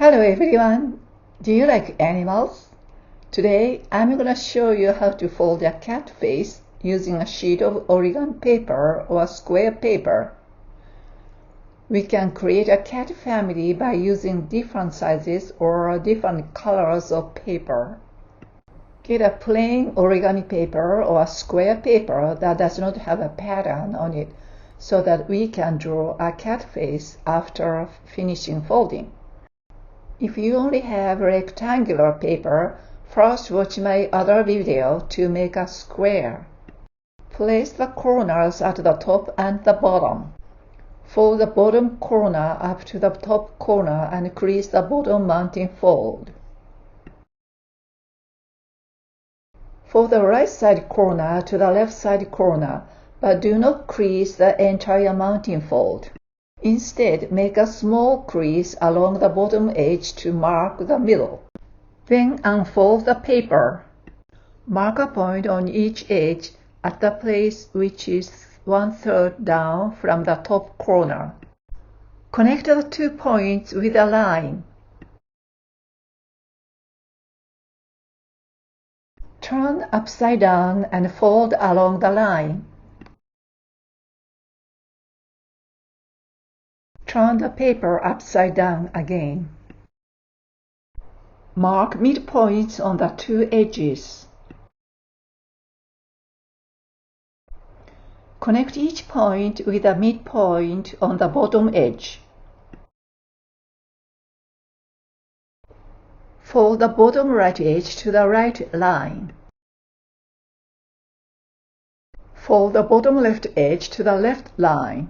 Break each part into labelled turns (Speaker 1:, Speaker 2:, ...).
Speaker 1: Hello everyone! Do you like animals? Today I'm going to show you how to fold a cat face using a sheet of origami paper or square paper. We can create a cat family by using different sizes or different colors of paper. Get a plain origami paper or a square paper that does not have a pattern on it so that we can draw a cat face after finishing folding. If you only have rectangular paper, first watch my other video to make a square. Place the corners at the top and the bottom. Fold the bottom corner up to the top corner and crease the bottom mounting fold. Fold the right side corner to the left side corner, but do not crease the entire mounting fold. Instead, make a small crease along the bottom edge to mark the middle. Then unfold the paper. Mark a point on each edge at the place which is 1/3 down from the top corner. Connect the 2 points with a line. Turn upside down and fold along the line. Turn the paper upside down again. Mark midpoints on the 2 edges. Connect each point with a midpoint on the bottom edge. Fold the bottom right edge to the right line. Fold the bottom left edge to the left line.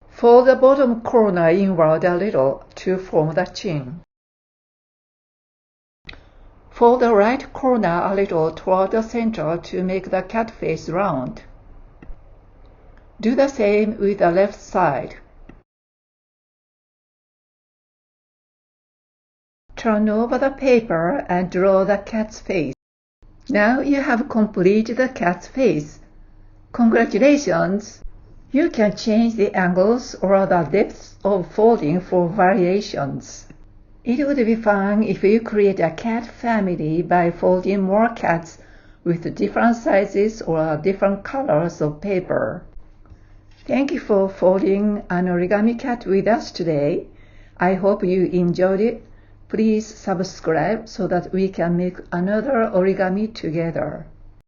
Speaker 1: Fold the bottom corner inward a little to form the chin. Fold the right corner a little toward the center to make the cat face round. Do the same with the left side. Turn over the paper and draw the cat's face. Now you have completed the cat's face. Congratulations! You can change the angles or the depths of folding for variations. It would be fun if you create a cat family by folding more cats with different sizes or different colors of paper. Thank you for folding an origami cat with us today. I hope you enjoyed it. Please subscribe so that we can make another origami together.